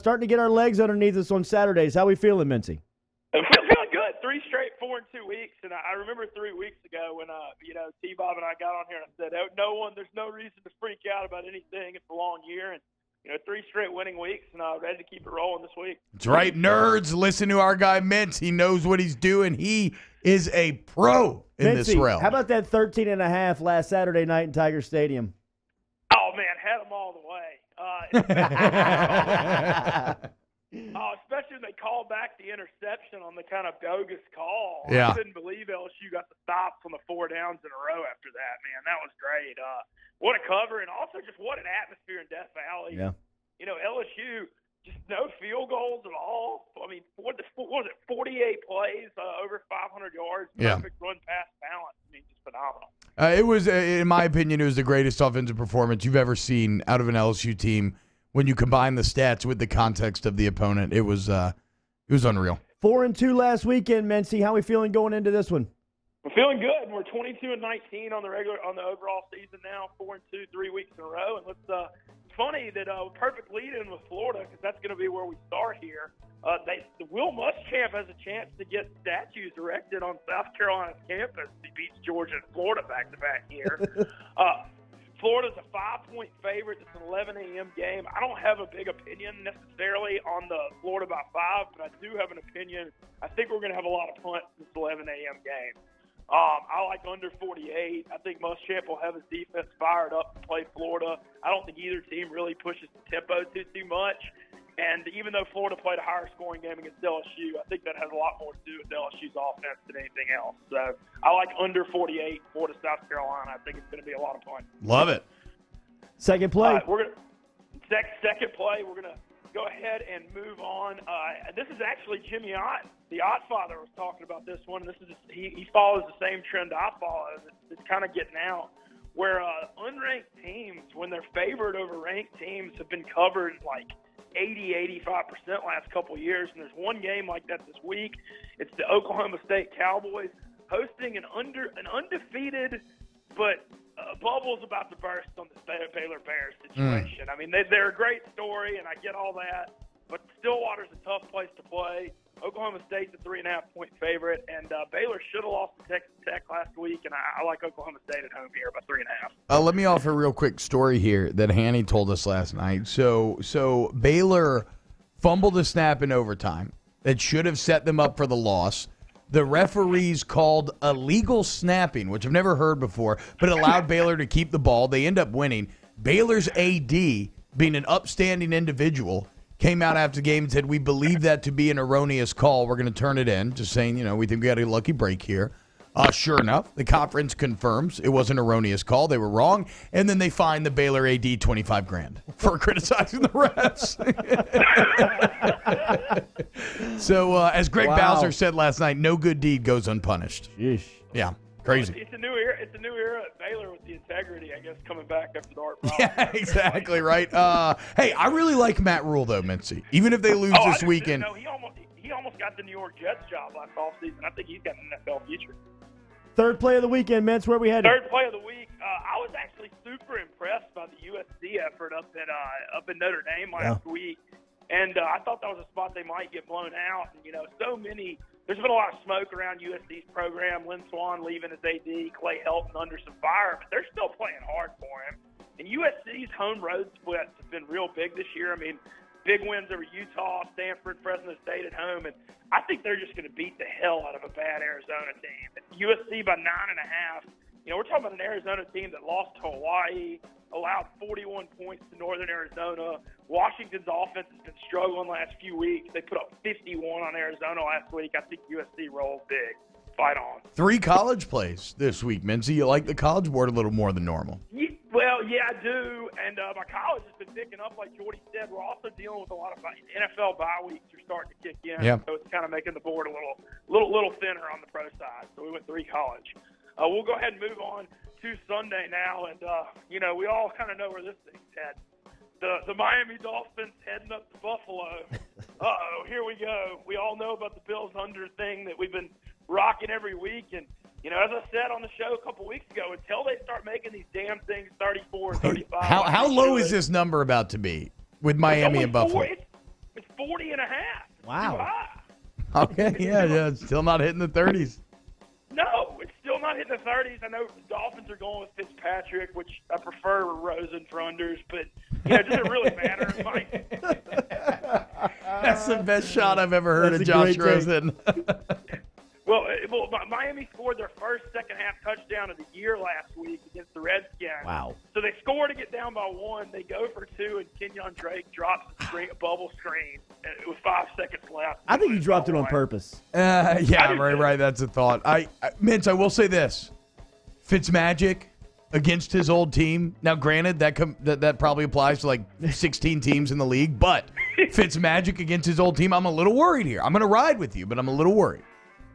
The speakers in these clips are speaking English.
starting to get our legs underneath us on Saturdays. How we feeling, Mintzy? I'm feeling good. 3 straight 4-2 weeks, and I remember 3 weeks ago when T-Bob and I got on here and I said, there's no reason to freak out about anything. It's a long year, and 3 straight winning weeks, and I'm ready to keep it rolling this week. That's right, nerds. Listen to our guy Mintz. He knows what he's doing. He is a pro in this realm. How about that 13.5 last Saturday night in Tiger Stadium? Oh man, had them all the way. Especially when they called back the interception on the kind of bogus call. Yeah. I couldn't believe LSU got the stops on the 4 downs in a row after that, man. That was great. What a cover, and also just what an atmosphere in Death Valley. Yeah. LSU, just no field goals at all. I mean, what was it, 48 plays, over 500 yards, perfect run-pass balance. I mean, just phenomenal. It was, in my opinion, it was the greatest offensive performance you've ever seen out of an LSU team. When you combine the stats with the context of the opponent, it was unreal. 4-2 last weekend, Mintzy. How we feeling going into this one? We're feeling good. We're 22-19 on the overall season now. 4-2, 3 weeks in a row. And it's funny that perfect lead-in with Florida, because that's going to be where we start here. Will Muschamp has a chance to get statues erected on South Carolina's campus. He beats Georgia and Florida back-to-back here. Florida's a 5-point favorite. It's an 11 a.m. game. I don't have a big opinion necessarily on the Florida by 5, but I do have an opinion. I think we're going to have a lot of punts in this 11 a.m. game. I like under 48. I think Muschamp will have his defense fired up to play Florida. I don't think either team really pushes the tempo too much. And even though Florida played a higher scoring game against LSU, I think that has a lot more to do with LSU's offense than anything else. So I like under 48, Florida, South Carolina. I think it's going to be a lot of fun. Love it. Second play. We're gonna second play. We're gonna go ahead and move on. This is actually Jimmy Ott, the Ott father, was talking about this one. This is he follows the same trend I follow. It's kind of getting out where unranked teams, when they're favored over ranked teams, have been covered like 80-85% last couple of years, and there's one game like that this week. It's the Oklahoma State Cowboys hosting an undefeated, but bubble's about to burst on the Baylor Bears situation. I mean, they're a great story, and I get all that, but Stillwater's a tough place to play. Oklahoma State's a 3.5-point favorite, and Baylor should have lost to Texas Tech last week, and I like Oklahoma State at home here by 3.5. Let me offer a real quick story here that Hanny told us last night. So Baylor fumbled a snap in overtime that should have set them up for the loss. The referees called illegal snapping, which I've never heard before, but allowed Baylor to keep the ball. They end up winning. Baylor's AD, being an upstanding individual, came out after the game and said, we believe that to be an erroneous call. We're going to turn it in. Just saying, we think we got a lucky break here. Sure enough, the conference confirms it was an erroneous call. They were wrong. And then they fined the Baylor AD $25,000 for criticizing the refs. So, as Greg Bowser said last night, no good deed goes unpunished. Yeesh. Yeah, crazy. It's a new era. It's a new era at Baylor with the integrity, I guess, coming back after the Art problem. Yeah, exactly right. Hey, I really like Matt Rule, though, Mintzy. Even if they lose this weekend. No, he almost got the New York Jets job last offseason. I think he's got an NFL future. Third play of the weekend, Mintz. Where we headed? Third play of the week. I was actually super impressed by the USC effort up in Notre Dame last week, and I thought that was a spot they might get blown out. And there's been a lot of smoke around USC's program. Lynn Swann leaving as AD, Clay Helton under some fire, but they're still playing hard for him. And USC's home road splits have been real big this year. I mean, big wins over Utah, Stanford, Fresno State at home, and I think they're just going to beat the hell out of a bad Arizona team. USC by 9.5. We're talking about an Arizona team that lost to Hawaii, allowed 41 points to Northern Arizona. Washington's offense has been struggling the last few weeks. They put up 51 on Arizona last week. I think USC rolls big. Fight on. 3 college plays this week, Mintzy. You like the College Board a little more than normal. Well, yeah, I do. And my college has been picking up, like Jordy said. We're also dealing with a lot of NFL bye weeks are starting to kick in. Yeah. So it's kind of making the board a little thinner on the pro side. So we went 3 college. We'll go ahead and move on to Sunday now. And, we all kind of know where this thing's headed. The Miami Dolphins heading up to Buffalo. Here we go. We all know about the Bills under thing that we've been rocking every week. And, as I said on the show a couple weeks ago, until they start making these damn things 34 and 35. How low is this number about to be with Miami and Buffalo? 40.5. Wow. Too high. Okay, yeah, it's still not hitting the 30s. No, it's still not hitting the 30s. I know the Dolphins are going with Fitzpatrick, which I prefer Rosen for unders, but does it really matter, Mike? That's the best shot I've ever heard of Josh Rosen. Well, Miami scored their first second-half touchdown of the year last week against the Redskins. Wow. So they score to get down by 1. They go for 2, and Kenyon Drake drops a bubble screen with 5 seconds left. I think he dropped it on purpose. Yeah, right. That's a thought. Mintz, I will say this. Fitzmagic against his old team. Now, granted, that probably applies to like 16 teams in the league, but Fitzmagic against his old team, I'm a little worried here. I'm going to ride with you, but I'm a little worried.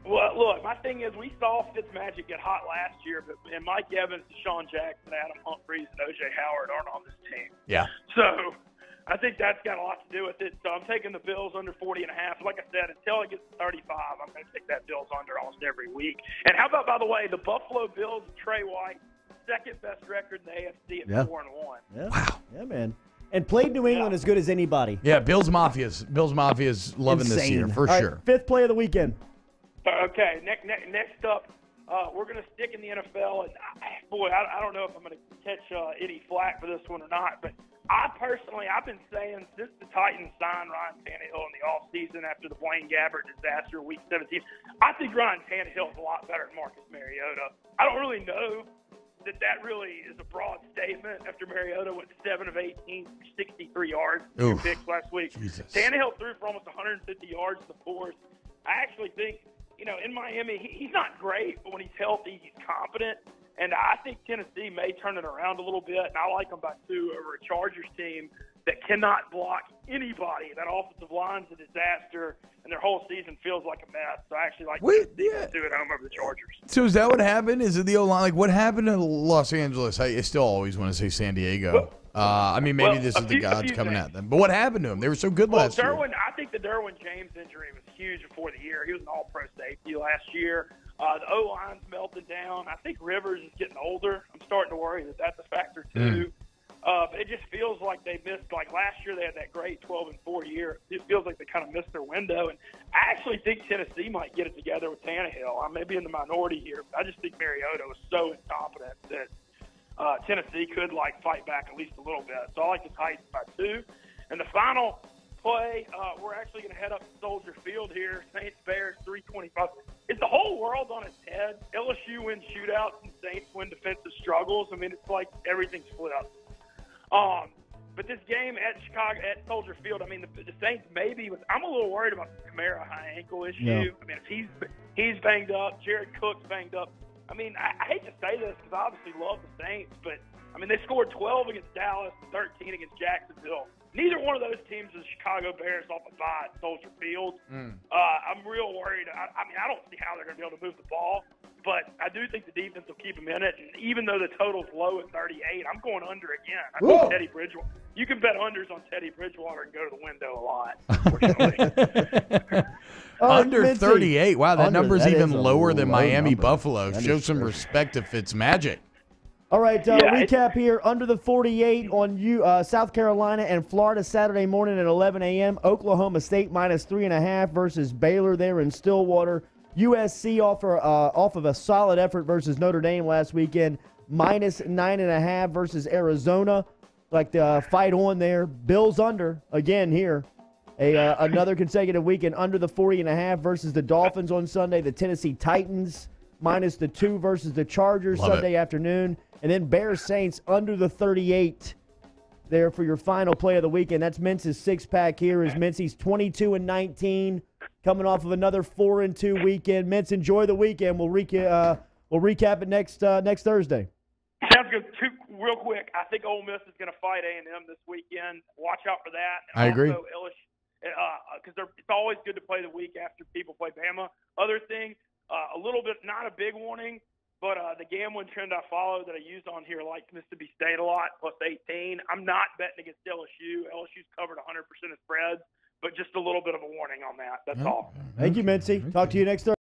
Well, look, my thing is we saw Fitzmagic get hot last year, and Mike Evans, Deshaun Jackson, Adam Humphries, and O.J. Howard aren't on this team. Yeah. So I think that's got a lot to do with it. So I'm taking the Bills under 40.5. Like I said, until it gets to 35, I'm going to take that Bills under almost every week. And how about, by the way, the Buffalo Bills and Trey White, second best record in the AFC at 4-1. Yeah. Wow. Yeah, man. And played New England as good as anybody. Yeah, Bills Mafia's loving this year for sure. Fifth play of the weekend. Okay, next up, we're going to stick in the NFL. And I don't know if I'm going to catch any flack for this one or not, but I've been saying since the Titans signed Ryan Tannehill in the offseason after the Blaine Gabbert disaster week 17, I think Ryan Tannehill is a lot better than Marcus Mariota. I don't really know that really is a broad statement after Mariota went 7 of 18, 63 yards, 2 picks last week. Jesus. Tannehill threw for almost 150 yards in the fourth. I actually think, in Miami, he's not great, but when he's healthy, he's competent. And I think Tennessee may turn it around a little bit, and I like them by 2 over a Chargers team that cannot block anybody. That offensive line's a disaster, and their whole season feels like a mess. So I actually like Tennessee to do it home over the Chargers. So is that what happened? Is it the O-line? Like, what happened to Los Angeles? I still always want to say San Diego. Maybe this is the gods coming at them. But what happened to them? They were so good last year. I think the Derwin James injury was huge before the year. He was an all-pro safety last year. The O-line's melting down. I think Rivers is getting older. I'm starting to worry that that's a factor, too. But it just feels like they missed, like last year they had that great 12-4 year. It feels like they kind of missed their window. And I actually think Tennessee might get it together with Tannehill. I may be in the minority here, but I just think Mariota was so incompetent that Tennessee could, fight back at least a little bit. So I like the Titans by 2. And the final play, we're actually going to head up to Soldier Field here. Saints-Bears, 325. Is the whole world on its head? LSU wins shootouts and Saints win defensive struggles. I mean, it's like everything's flipped. But this game at Chicago, at Soldier Field, I mean, the Saints maybe – I'm a little worried about the Kamara high ankle issue. Yeah. I mean, if he's banged up, Jared Cook's banged up. I mean, I hate to say this because I obviously love the Saints, but, I mean, they scored 12 against Dallas and 13 against Jacksonville. Neither one of those teams is Chicago Bears off a bye at Soldier Field. I'm real worried. I mean, I don't see how they're going to be able to move the ball, but I do think the defense will keep them in it. And even though the total's low at 38, I'm going under again. I think Teddy Bridgewater. You can bet unders on Teddy Bridgewater and go to the window a lot, unfortunately. Under 38. Wow, that number's even lower than Miami number. Buffalo. Show some respect to Fitzmagic. All right, recap here. Under the 48 on South Carolina and Florida Saturday morning at 11 a.m. Oklahoma State -3.5 versus Baylor there in Stillwater. USC off of a solid effort versus Notre Dame last weekend, -9.5 versus Arizona. Like the fight on there. Bills under again here. Another consecutive weekend under the 40.5 versus the Dolphins on Sunday. The Tennessee Titans -2 versus the Chargers Sunday afternoon. And then Bears Saints under the 38 there for your final play of the weekend. That's Mintz's six-pack here as Mintz's 22-19 coming off of another 4-2 weekend. Mintz, enjoy the weekend. We'll recap it next Thursday. Sounds good. Real quick, I think Ole Miss is going to fight A&M this weekend. Watch out for that. And I agree. Because it's always good to play the week after people play Bama. Other thing, a little bit, not a big warning, but the gambling trend I follow that I use on here, like Mississippi State a lot, +18. I'm not betting against LSU. LSU's covered 100% of spreads, but just a little bit of a warning on that. That's all. Thank you, Mintzy. Talk to you next Thursday.